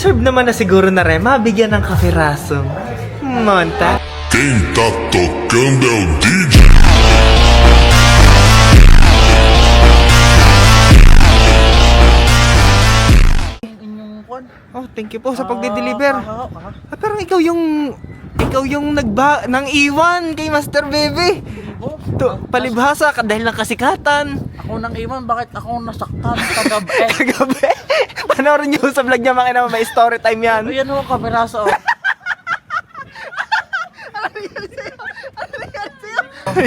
Deserve naman na siguro na rin mabigyan ng kafirasong monta. Quem tá tocando é o DJ. Oh, thank you po sa pagde-deliver. Pero ikaw yung nang iwan kay Master Bebe. To, palibhasa ka dahil ng kasikatan. Ako nang iwan, bakit ako nasaktan kagabi? Kagabi. Panoorin niyo sa vlog niya, makina may story time yan. Ayan ho, kameraso.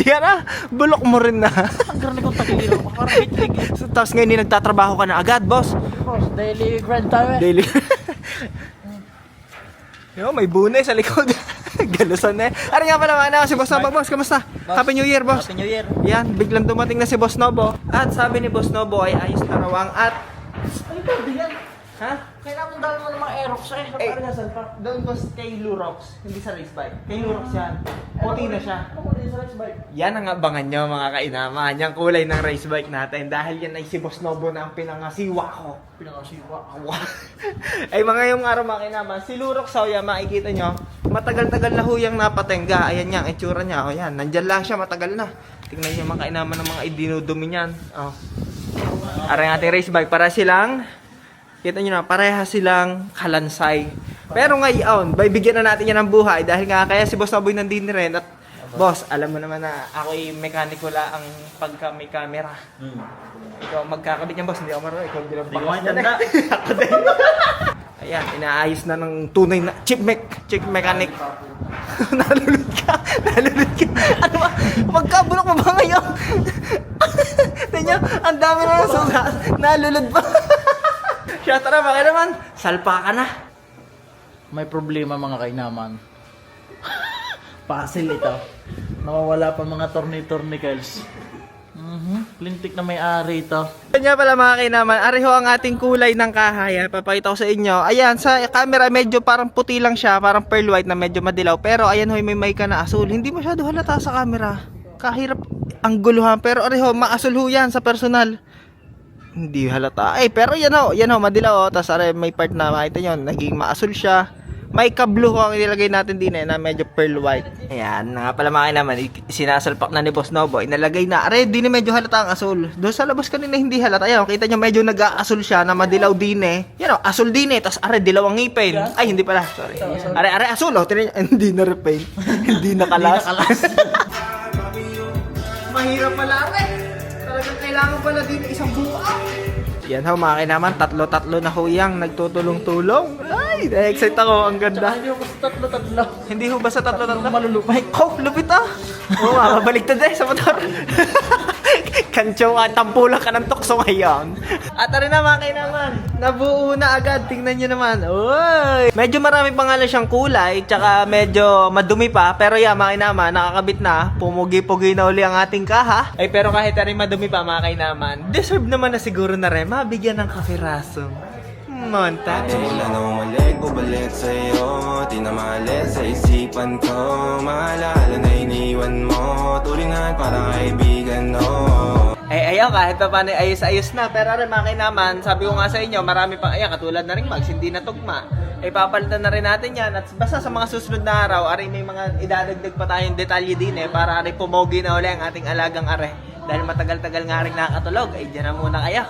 Yan ah, bulok mo rin na. Ang garni kong tagiliro. Parang bitlig. Tapos ngayon nagtatrabaho ka na agad, boss. Boss, daily grind tayo eh. Daily. Yo, may bunay sa likod. Galusan na eh. Ano nga pala mga si Boss Nobo, boss, kamusta? Happy New Year, boss. Happy New Year. Yan, biglang dumating na si Boss Nobo. At sabi ni Boss Nobo ay ayos na rawang at... Ay, pwede yan. Ha? Kailangan dahil mo ng mga Aerox eh. Eh, doon boss kay Lurox, hindi sa race bike. Kay Lurox yan. Puti na siya. Ako din sa race bike. Yan ang abangan nyo mga kainaman, yung kulay ng race bike natin. Dahil yan ay si Boss Nobo na ang pinangasiwa ko. Pinakasiwa. Ay mga yung araw mga kainaman, si Lurox Soya, makikita nyo, matagal-tagal na huyang napatengga. Ayan yan, itsura niya. O yan, nandyan lang siya, matagal na. Tingnan nyo mga kainaman ng mga idinudumi niyan. Oh. Aray ating race bike, para silang... Kita nyo na, pareha silang kalansay. Pero ngayon, bibigyan na natin yan ng buhay dahil nga kaya si Boss Noboy nandito rin. At boss, alam mo naman na ako'y mekaniko lang ang pagka may camera. Ikaw magkakabit niyan boss, hindi ako marunong. Ikaw hindi lang Hindi ko maintindihan. Ako din. Ayan, inaayos na ng tunay na chief mechanic. Nalulod ka. Ano ba? Magkabulok mo ba ngayon? Tingnan, ang dami na ng sugat. Nalulod pa. Siya, tara, baka naman, salpa ka na. May problema mga kainaman. Puzzle ito. Nawawala pa mga tornicles. Lintik na may-ari ito. Kanya pala mga kainaman, ariho ang ating kulay ng kahay. Papakita ko sa inyo. Ayan, sa camera medyo parang puti lang siya, parang pearl white na medyo madilaw. Pero ayan hoy, may ka na asul. Hindi masyado halata sa camera. Kahirap ang guluhan. Pero ariho, maasul ho yan sa personal. Hindi halata. Pero yan ho, madilaw. Tapos may part na makita nyo, naging maasul siya. May kablo ho ang ilagay natin din na medyo pearl white. Ayan, nga pala mga naman, sinasalpak na ni Boss Nobo. Inalagay na, din medyo halata ang asul. Doon sa labas kanina hindi halata. Ayan, kita nyo medyo nag-aasul siya na madilaw din Yan o, asul din Tapos dilaw ang ngipin. Ay, hindi pala. Sorry. Asul o. Hindi na repaint. Hindi na kalas. Mahirap pala Talagang kailangan pala din isang buwan. Yan ho, mga naman, tatlo-tatlo na huyang nagtutulong-tulong. Ay, na-excite ako, ang ganda. Hindi ko sa tatlo-tatlo. Hindi ho ba sa tatlo-tatlo? Malulupay. Oh, lupit ah. Oo, mabaliktad sa motor. Kancho, tampulang ka ng tukso ngayon. At rin na mga naman, nabuo na agad. Tingnan nyo naman. Uy! Medyo marami pa nga lang siyang kulay, tsaka medyo madumi pa. Pero yan, mga naman, nakakabit na. Pumugi-pugi na uli ang ating kaha. Ay, pero kahit rin madumi pa, mga naman, deserve naman na siguro na rin mabigyan ng kafirasong monta. Wala na umalik, bubalik sa'yo. Di na maalis sa isipan ko. Maalala na iniwan mo. Tulingan para kaibigan, no. Ayaw, kahit pa paano ayos-ayos na. Pero rin mga naman, sabi ko nga sa inyo, marami pa, katulad na rin mags, hindi na tugma. Papalitan na rin natin yan. At basta sa mga susunod na araw, may mga idadagdag pa tayong detalye din para pumogi na uli ang ating alagang are. Dahil matagal-tagal nga rin nakakatulog, dyan na muna kayo.